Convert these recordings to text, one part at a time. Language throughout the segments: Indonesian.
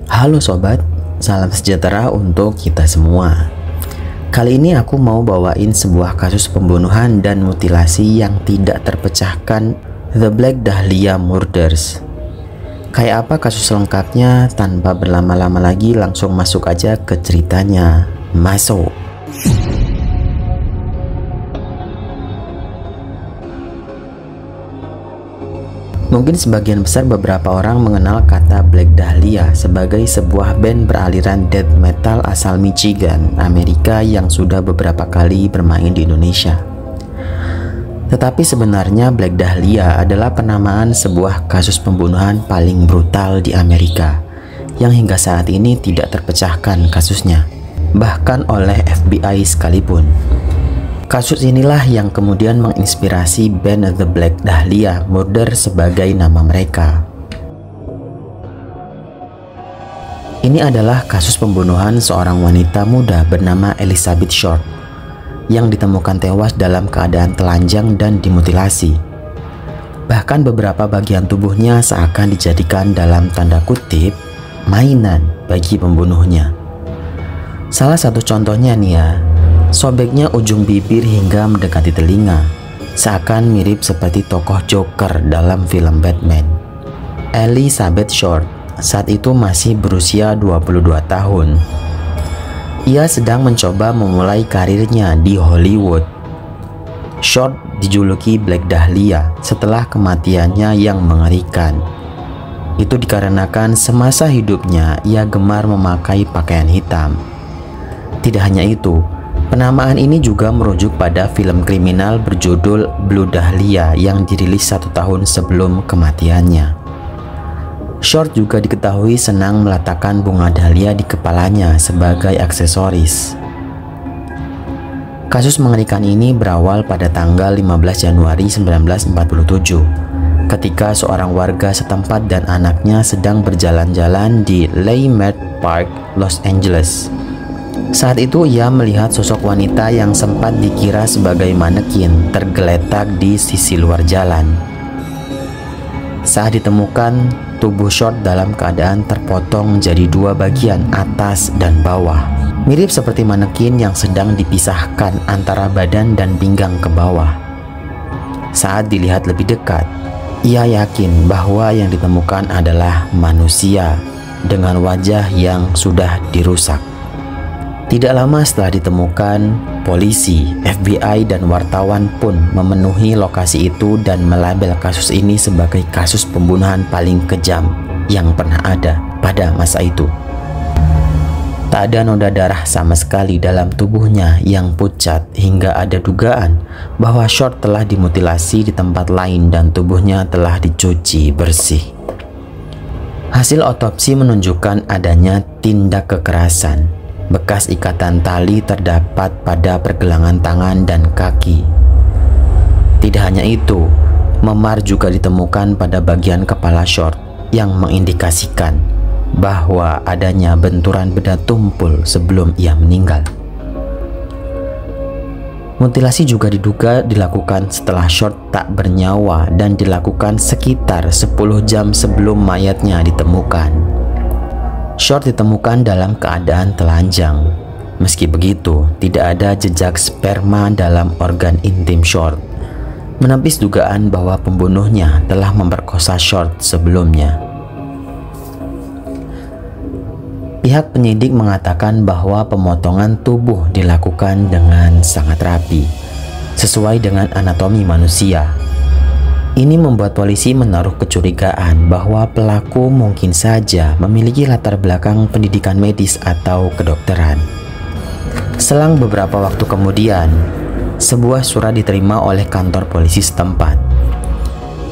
Halo sobat, salam sejahtera untuk kita semua. Kali ini aku mau bawain sebuah kasus pembunuhan dan mutilasi yang tidak terpecahkan, The Black Dahlia Murders. Kayak apa kasus lengkapnya? Tanpa berlama-lama lagi langsung masuk aja ke ceritanya. Masuk. Mungkin sebagian besar beberapa orang mengenal kata Black Dahlia sebagai sebuah band beraliran death metal asal Michigan, Amerika yang sudah beberapa kali bermain di Indonesia. Tetapi sebenarnya Black Dahlia adalah penamaan sebuah kasus pembunuhan paling brutal di Amerika yang hingga saat ini tidak terpecahkan kasusnya, bahkan oleh FBI sekalipun. Kasus inilah yang kemudian menginspirasi band The Black Dahlia Murders sebagai nama mereka. Ini adalah kasus pembunuhan seorang wanita muda bernama Elizabeth Short yang ditemukan tewas dalam keadaan telanjang dan dimutilasi. Bahkan beberapa bagian tubuhnya seakan dijadikan dalam tanda kutip mainan bagi pembunuhnya. Salah satu contohnya nih ya, sobeknya ujung bibir hingga mendekati telinga, seakan mirip seperti tokoh Joker dalam film Batman. Elizabeth Short saat itu masih berusia 22 tahun. Ia sedang mencoba memulai karirnya di Hollywood. Short dijuluki Black Dahlia setelah kematiannya yang mengerikan. Itu dikarenakan semasa hidupnya ia gemar memakai pakaian hitam. Tidak hanya itu, penamaan ini juga merujuk pada film kriminal berjudul Blue Dahlia yang dirilis 1 tahun sebelum kematiannya. Short juga diketahui senang meletakkan bunga dahlia di kepalanya sebagai aksesoris. Kasus mengerikan ini berawal pada tanggal 15 Januari 1947 ketika seorang warga setempat dan anaknya sedang berjalan-jalan di Leimert Park, Los Angeles. Saat itu ia melihat sosok wanita yang sempat dikira sebagai manekin tergeletak di sisi luar jalan. Saat ditemukan, tubuh Short dalam keadaan terpotong jadi 2 bagian, atas dan bawah. Mirip seperti manekin yang sedang dipisahkan antara badan dan pinggang ke bawah. Saat dilihat lebih dekat, ia yakin bahwa yang ditemukan adalah manusia dengan wajah yang sudah dirusak. Tidak lama setelah ditemukan, polisi, FBI, dan wartawan pun memenuhi lokasi itu dan melabel kasus ini sebagai kasus pembunuhan paling kejam yang pernah ada pada masa itu. Tak ada noda darah sama sekali dalam tubuhnya yang pucat hingga ada dugaan bahwa Short telah dimutilasi di tempat lain dan tubuhnya telah dicuci bersih. Hasil otopsi menunjukkan adanya tindak kekerasan. Bekas ikatan tali terdapat pada pergelangan tangan dan kaki. Tidak hanya itu, memar juga ditemukan pada bagian kepala Short yang mengindikasikan bahwa adanya benturan benda tumpul sebelum ia meninggal. Mutilasi juga diduga dilakukan setelah Short tak bernyawa dan dilakukan sekitar 10 jam sebelum mayatnya ditemukan. Short ditemukan dalam keadaan telanjang. Meski begitu, tidak ada jejak sperma dalam organ intim Short, menepis dugaan bahwa pembunuhnya telah memperkosa Short sebelumnya. Pihak penyidik mengatakan bahwa pemotongan tubuh dilakukan dengan sangat rapi, sesuai dengan anatomi manusia. Ini membuat polisi menaruh kecurigaan bahwa pelaku mungkin saja memiliki latar belakang pendidikan medis atau kedokteran. Selang beberapa waktu kemudian, sebuah surat diterima oleh kantor polisi setempat.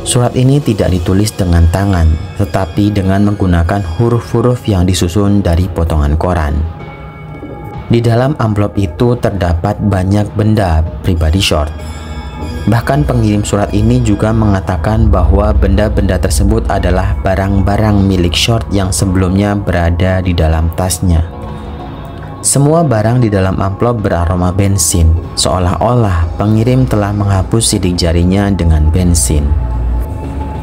Surat ini tidak ditulis dengan tangan, tetapi dengan menggunakan huruf-huruf yang disusun dari potongan koran. Di dalam amplop itu terdapat banyak benda pribadi Short. Bahkan pengirim surat ini juga mengatakan bahwa benda-benda tersebut adalah barang-barang milik Short yang sebelumnya berada di dalam tasnya. Semua barang di dalam amplop beraroma bensin, seolah-olah pengirim telah menghapus sidik jarinya dengan bensin.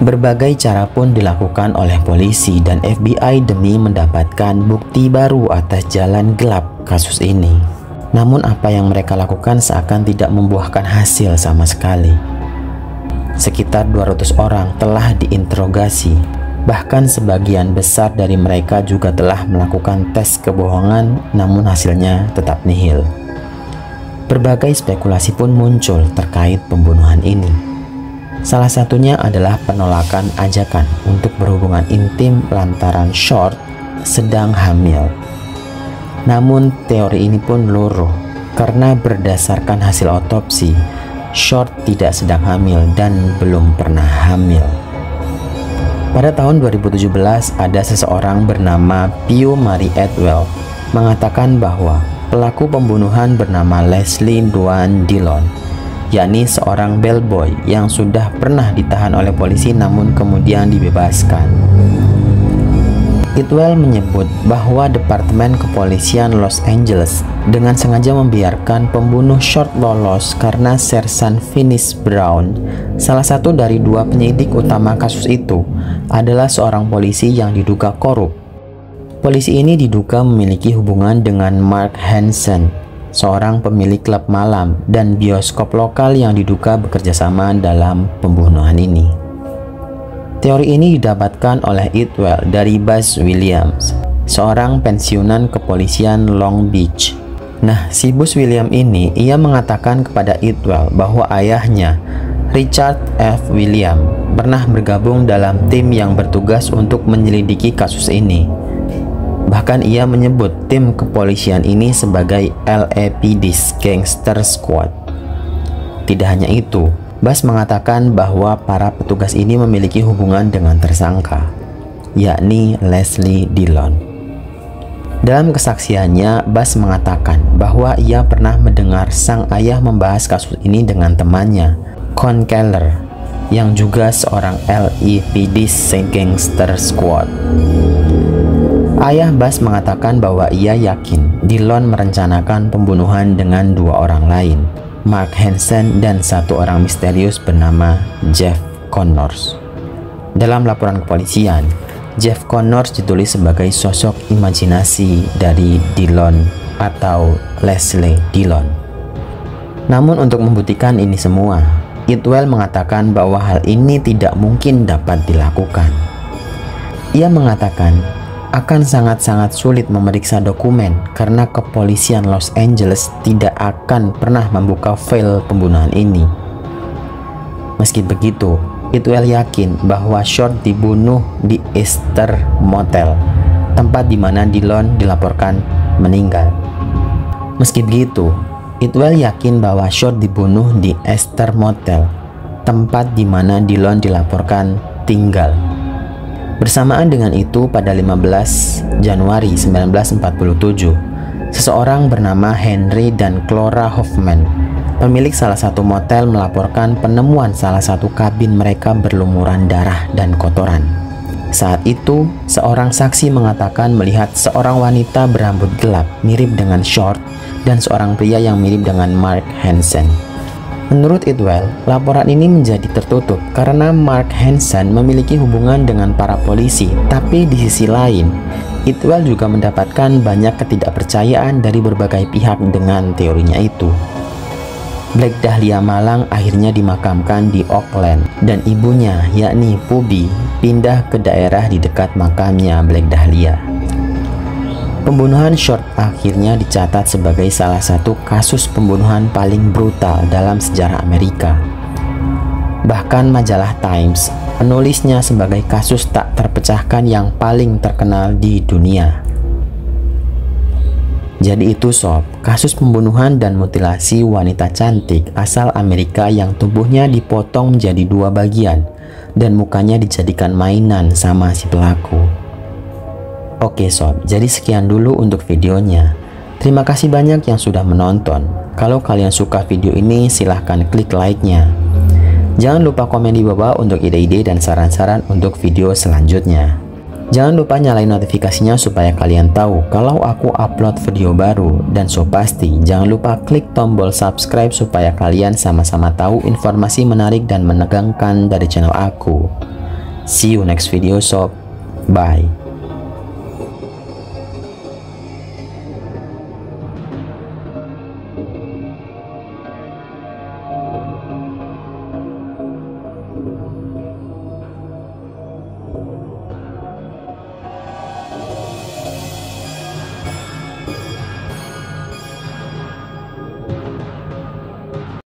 Berbagai cara pun dilakukan oleh polisi dan FBI demi mendapatkan bukti baru atas jalan gelap kasus ini. Namun apa yang mereka lakukan seakan tidak membuahkan hasil sama sekali. Sekitar 200 orang telah diinterogasi. Bahkan sebagian besar dari mereka juga telah melakukan tes kebohongan, namun hasilnya tetap nihil. Berbagai spekulasi pun muncul terkait pembunuhan ini. Salah satunya adalah penolakan ajakan untuk berhubungan intim lantaran Short sedang hamil. Namun teori ini pun luruh karena berdasarkan hasil otopsi, Short tidak sedang hamil dan belum pernah hamil. Pada tahun 2017, ada seseorang bernama Pio Marie Atwell mengatakan bahwa pelaku pembunuhan bernama Leslie Duane Dillon, yakni seorang bellboy yang sudah pernah ditahan oleh polisi namun kemudian dibebaskan. Atwell menyebut bahwa Departemen Kepolisian Los Angeles dengan sengaja membiarkan pembunuh Short lolos karena Sersan Finis Brown, salah satu dari dua penyidik utama kasus itu, adalah seorang polisi yang diduga korup. Polisi ini diduga memiliki hubungan dengan Mark Hansen, seorang pemilik klub malam dan bioskop lokal yang diduga bekerja sama dalam pembunuhan ini. Teori ini didapatkan oleh Atwell dari Buzz Williams, seorang pensiunan kepolisian Long Beach. Nah, si Buzz Williams ini, ia mengatakan kepada Atwell bahwa ayahnya, Richard F. Williams, pernah bergabung dalam tim yang bertugas untuk menyelidiki kasus ini. Bahkan ia menyebut tim kepolisian ini sebagai LAPD's Gangster Squad. Tidak hanya itu, Buzz mengatakan bahwa para petugas ini memiliki hubungan dengan tersangka, yakni Leslie Dillon. Dalam kesaksiannya, Buzz mengatakan bahwa ia pernah mendengar sang ayah membahas kasus ini dengan temannya, Con Keller, yang juga seorang LAPD's Gangster Squad. Ayah Buzz mengatakan bahwa ia yakin Dillon merencanakan pembunuhan dengan dua orang lain, Mark Hansen dan satu orang misterius bernama Jeff Connors. Dalam laporan kepolisian, Jeff Connors ditulis sebagai sosok imajinasi dari Dillon atau Leslie Dillon. Namun untuk membuktikan ini semua, Atwell mengatakan bahwa hal ini tidak mungkin dapat dilakukan. Ia mengatakan akan sangat-sangat sulit memeriksa dokumen karena kepolisian Los Angeles tidak akan pernah membuka file pembunuhan ini. Meski begitu, Atwell yakin bahwa Short dibunuh di Easter Motel, tempat di mana Dillon dilaporkan meninggal. Meski begitu, Atwell yakin bahwa Short dibunuh di Easter Motel, tempat di mana Dillon dilaporkan tinggal. Bersamaan dengan itu, pada 15 Januari 1947, seseorang bernama Henry dan Clora Hoffman, pemilik salah satu motel, melaporkan penemuan salah satu kabin mereka berlumuran darah dan kotoran. Saat itu, seorang saksi mengatakan melihat seorang wanita berambut gelap mirip dengan Short dan seorang pria yang mirip dengan Mark Hansen. Menurut Atwell, laporan ini menjadi tertutup karena Mark Hansen memiliki hubungan dengan para polisi, tapi di sisi lain, Atwell juga mendapatkan banyak ketidakpercayaan dari berbagai pihak dengan teorinya itu. Black Dahlia Malang akhirnya dimakamkan di Oakland dan ibunya, yakni Pubi, pindah ke daerah di dekat makamnya Black Dahlia. Pembunuhan Short akhirnya dicatat sebagai salah satu kasus pembunuhan paling brutal dalam sejarah Amerika. Bahkan majalah Times menulisnya sebagai kasus tak terpecahkan yang paling terkenal di dunia. Jadi itu sob, kasus pembunuhan dan mutilasi wanita cantik asal Amerika yang tubuhnya dipotong menjadi dua bagian dan mukanya dijadikan mainan sama si pelaku. Oke sob, jadi sekian dulu untuk videonya. Terima kasih banyak yang sudah menonton. Kalau kalian suka video ini, silahkan klik like-nya. Jangan lupa komen di bawah untuk ide-ide dan saran-saran untuk video selanjutnya. Jangan lupa nyalain notifikasinya supaya kalian tahu kalau aku upload video baru. Dan so pasti, jangan lupa klik tombol subscribe supaya kalian sama-sama tahu informasi menarik dan menegangkan dari channel aku. See you next video sob. Bye.